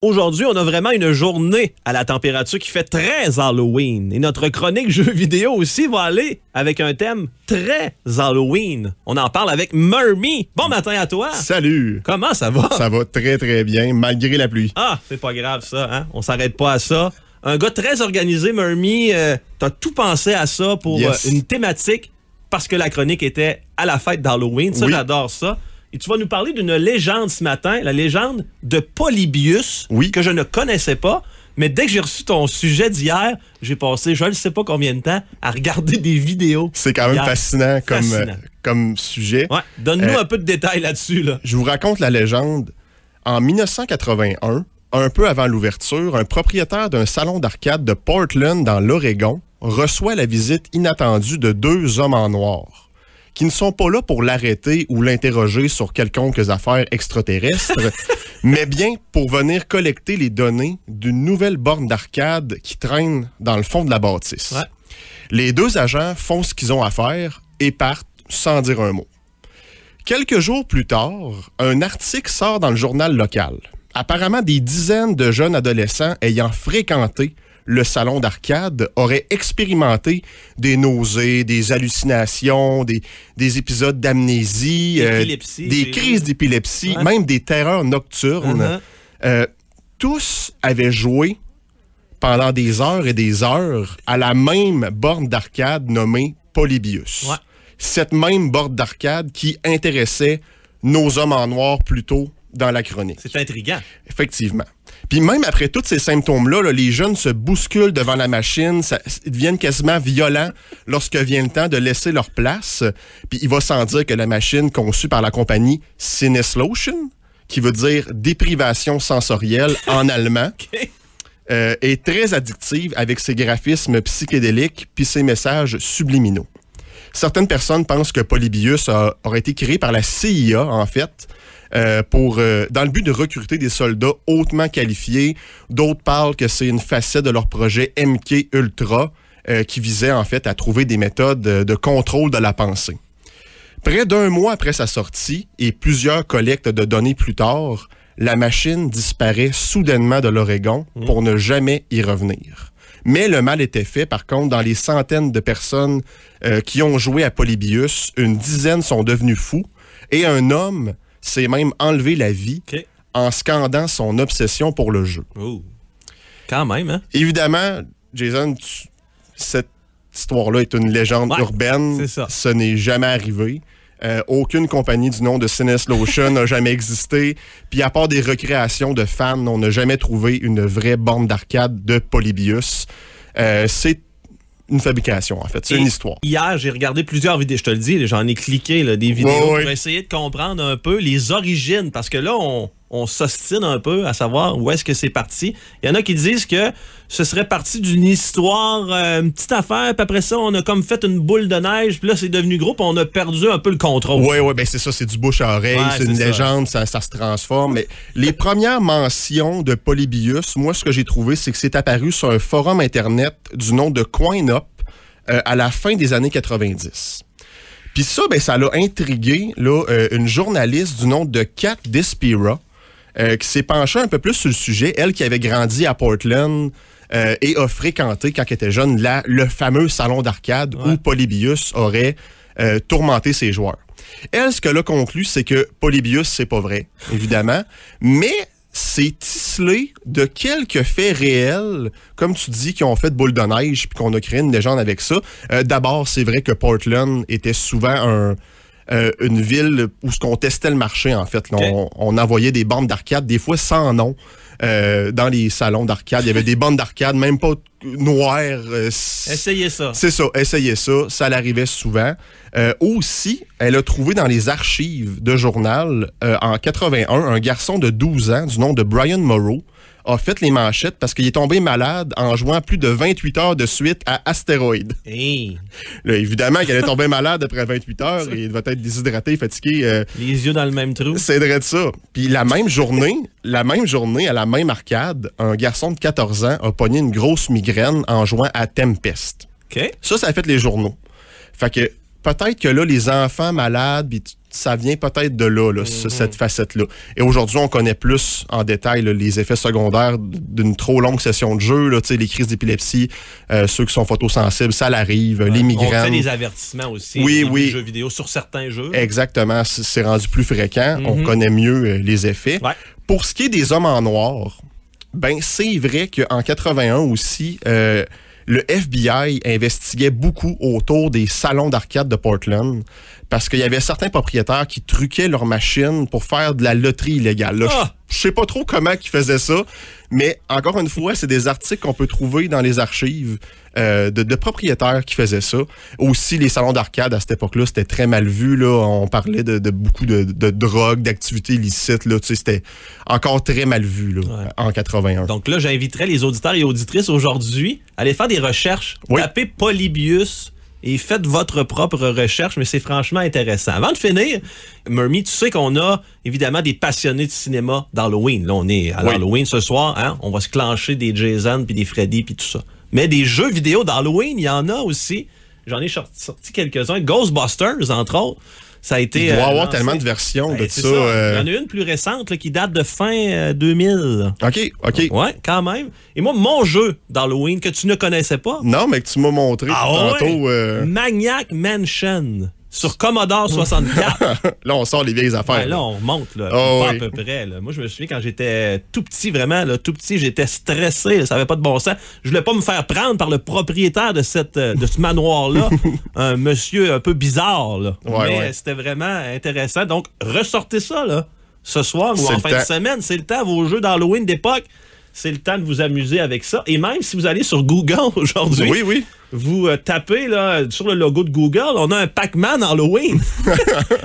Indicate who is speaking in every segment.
Speaker 1: Aujourd'hui, on a vraiment une journée à la température qui fait très Halloween. Et notre chronique jeux vidéo aussi va aller avec un thème très Halloween. On en parle avec Murmy. Bon matin à toi.
Speaker 2: Salut.
Speaker 1: Comment ça va?
Speaker 2: Ça va très, très bien, malgré la pluie.
Speaker 1: Ah, c'est pas grave ça, hein? On s'arrête pas à ça. Un gars très organisé, Murmy. T'as tout pensé à ça pour une thématique parce que la chronique était à la fête d'Halloween. Ça, oui. J'adore ça. Et tu vas nous parler d'une légende ce matin, la légende de Polybius, que je ne connaissais pas. Mais dès que j'ai reçu ton sujet d'hier, j'ai passé je ne sais pas combien de temps à regarder des vidéos.
Speaker 2: C'est quand même fascinant comme sujet.
Speaker 1: Ouais. Donne-nous un peu de détails là-dessus. Là.
Speaker 2: Je vous raconte la légende. En 1981, un peu avant l'ouverture, un propriétaire d'un salon d'arcade de Portland, dans l'Oregon, reçoit la visite inattendue de 2 hommes en noir qui ne sont pas là pour l'arrêter ou l'interroger sur quelconques affaires extraterrestres, mais bien pour venir collecter les données d'une nouvelle borne d'arcade qui traîne dans le fond de la bâtisse. Ouais. Les 2 agents font ce qu'ils ont à faire et partent sans dire un mot. Quelques jours plus tard, un article sort dans le journal local. Apparemment, des dizaines de jeunes adolescents ayant fréquenté le salon d'arcade auraient expérimenté des nausées, des hallucinations, des épisodes d'amnésie, des crises d'épilepsie, même des terreurs nocturnes. Tous avaient joué pendant des heures et des heures à la même borne d'arcade nommée Polybius. Ouais. Cette même borne d'arcade qui intéressait nos hommes en noir plus tôt dans la chronique.
Speaker 1: C'est intriguant.
Speaker 2: Effectivement. Puis même après tous ces symptômes-là, les jeunes se bousculent devant la machine, ils deviennent quasiment violents lorsque vient le temps de laisser leur place. Puis il va sans dire que la machine conçue par la compagnie Sinneslotion, qui veut dire déprivation sensorielle en allemand, est très addictive avec ses graphismes psychédéliques puis ses messages subliminaux. Certaines personnes pensent que Polybius aurait été créé par la CIA, en fait, dans le but de recruter des soldats hautement qualifiés. D'autres parlent que c'est une facette de leur projet MK Ultra qui visait en fait à trouver des méthodes de contrôle de la pensée. Près d'1 mois après sa sortie et plusieurs collectes de données plus tard, la machine disparaît soudainement de l'Oregon pour ne jamais y revenir. Mais le mal était fait, par contre, dans les centaines de personnes qui ont joué à Polybius, une dizaine sont devenus fous et un homme s'est même enlevé la vie en scandant son obsession pour le jeu.
Speaker 1: Oh. Quand même, hein?
Speaker 2: Évidemment, Jason, cette histoire-là est une légende urbaine.
Speaker 1: C'est ça.
Speaker 2: Ce n'est jamais arrivé. Aucune compagnie du nom de Sinneslotion n'a jamais existé. Puis à part des recréations de fans, on n'a jamais trouvé une vraie borne d'arcade de Polybius. C'est une fabrication, en fait. C'est une histoire.
Speaker 1: Hier, j'ai regardé plusieurs vidéos, je te le dis, j'en ai cliqué des vidéos pour essayer de comprendre un peu les origines, parce que là, on s'ostine un peu à savoir où est-ce que c'est parti. Il y en a qui disent que ce serait parti d'une histoire, une petite affaire, puis après ça, on a comme fait une boule de neige, puis là, c'est devenu gros, puis on a perdu un peu le contrôle.
Speaker 2: Oui, ben c'est ça, c'est du bouche à oreille, c'est une légende, ça se transforme. Mais les premières mentions de Polybius, moi, ce que j'ai trouvé, c'est que c'est apparu sur un forum Internet du nom de CoinUp à la fin des années 90. Puis ça, ça l'a intrigué une journaliste du nom de Kat Despira, qui s'est penchée un peu plus sur le sujet, elle qui avait grandi à Portland et a fréquenté, quand elle était jeune, le fameux salon d'arcade où Polybius aurait tourmenté ses joueurs. Elle, ce qu'elle a conclu, c'est que Polybius, c'est pas vrai, évidemment, mais c'est tisselé de quelques faits réels, comme tu dis, qui ont fait boule de neige puis qu'on a créé une légende avec ça. D'abord, c'est vrai que Portland était souvent une ville où on testait le marché, en fait. Là, on envoyait des bandes d'arcade, des fois sans nom, dans les salons d'arcade. Il y avait des bandes d'arcade, même pas noires.
Speaker 1: Essayez ça.
Speaker 2: C'est ça, essayez ça. Ça l'arrivait souvent. Aussi, elle a trouvé dans les archives de journal, en 81, un garçon de 12 ans, du nom de Brian Morrow, a fait les manchettes parce qu'il est tombé malade en jouant plus de 28 heures de suite à Asteroid.
Speaker 1: Hey.
Speaker 2: Là, évidemment qu'elle est tombée malade après 28 heures et il va être déshydraté, fatigué.
Speaker 1: Les yeux dans le même trou.
Speaker 2: C'est vrai de ça. Puis la même journée, à la même arcade, un garçon de 14 ans a pogné une grosse migraine en jouant à Tempest.
Speaker 1: Okay.
Speaker 2: Ça a fait les journaux. Fait que peut-être que là, les enfants malades, ça vient peut-être de là, cette facette-là. Et aujourd'hui, on connaît plus en détail là, les effets secondaires d'une trop longue session de jeu, là, les crises d'épilepsie, ceux qui sont photosensibles, ça l'arrive, les migraines.
Speaker 1: On fait des avertissements aussi, des jeux vidéo sur certains jeux.
Speaker 2: Exactement, c'est rendu plus fréquent, on connaît mieux les effets.
Speaker 1: Ouais.
Speaker 2: Pour ce qui est des hommes en noir, ben c'est vrai qu'en 81 aussi, le FBI investiguait beaucoup autour des salons d'arcade de Portland parce qu'il y avait certains propriétaires qui truquaient leurs machines pour faire de la loterie illégale. Là, je sais pas trop comment ils faisaient ça, mais encore une fois, c'est des articles qu'on peut trouver dans les archives de propriétaires qui faisaient ça. Aussi, les salons d'arcade à cette époque-là, c'était très mal vu. Là. On parlait de beaucoup de drogue, d'activités illicites. Là. C'était encore très mal vu là, en 81.
Speaker 1: Donc là, j'inviterais les auditeurs et auditrices aujourd'hui à aller faire des recherches. Tapez Polybius et faites votre propre recherche, mais c'est franchement intéressant. Avant de finir, Murmy, tu sais qu'on a évidemment des passionnés de cinéma d'Halloween. Là, on est à l'Halloween ce soir, hein? On va se clencher des Jason, puis des Freddy, puis tout ça. Mais des jeux vidéo d'Halloween, il y en a aussi. J'en ai sorti quelques-uns. Ghostbusters, entre autres. Ça a été.
Speaker 2: Il doit y avoir tellement de versions de ça.
Speaker 1: Il y en a une plus récente là, qui date de fin 2000.
Speaker 2: OK.
Speaker 1: Ouais, quand même. Et moi, mon jeu d'Halloween que tu ne connaissais pas.
Speaker 2: Non, mais que tu m'as montré tantôt.
Speaker 1: Maniac Mansion. Sur Commodore 64.
Speaker 2: Là, on sort les vieilles affaires.
Speaker 1: Là, on remonte, là, pas à peu près. Là. Moi, je me souviens quand j'étais tout petit, vraiment, là, tout petit, j'étais stressé, là, ça n'avait pas de bon sens. Je voulais pas me faire prendre par le propriétaire de ce manoir-là, un monsieur un peu bizarre. Là. Mais c'était vraiment intéressant. Donc, ressortez ça là, ce soir ou en fin de semaine. C'est le temps, vos jeux d'Halloween d'époque. C'est le temps de vous amuser avec ça. Et même si vous allez sur Google aujourd'hui, vous tapez là, sur le logo de Google, on a un Pac-Man Halloween.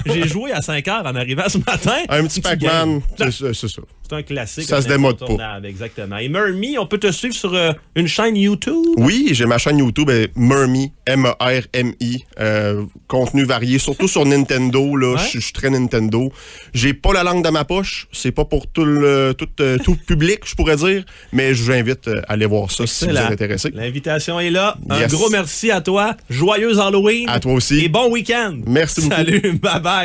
Speaker 1: J'ai joué à 5 heures en arrivant ce matin.
Speaker 2: Un petit Pac-Man, c'est ça.
Speaker 1: C'est un classique.
Speaker 2: Ça se démode pas.
Speaker 1: Exactement. Et Murmy, on peut te suivre sur une chaîne YouTube?
Speaker 2: Oui, j'ai ma chaîne YouTube, Murmy, M-E-R-M-I. Contenu varié, surtout sur Nintendo. Là, je suis très Nintendo. J'ai pas la langue dans ma poche. C'est pas pour tout public, je pourrais dire. Mais je vous invite à aller voir ça si vous êtes intéressé.
Speaker 1: L'invitation est là. Un gros merci à toi. Joyeux Halloween.
Speaker 2: À toi aussi.
Speaker 1: Et bon week-end.
Speaker 2: Merci beaucoup.
Speaker 1: Salut. Bye bye.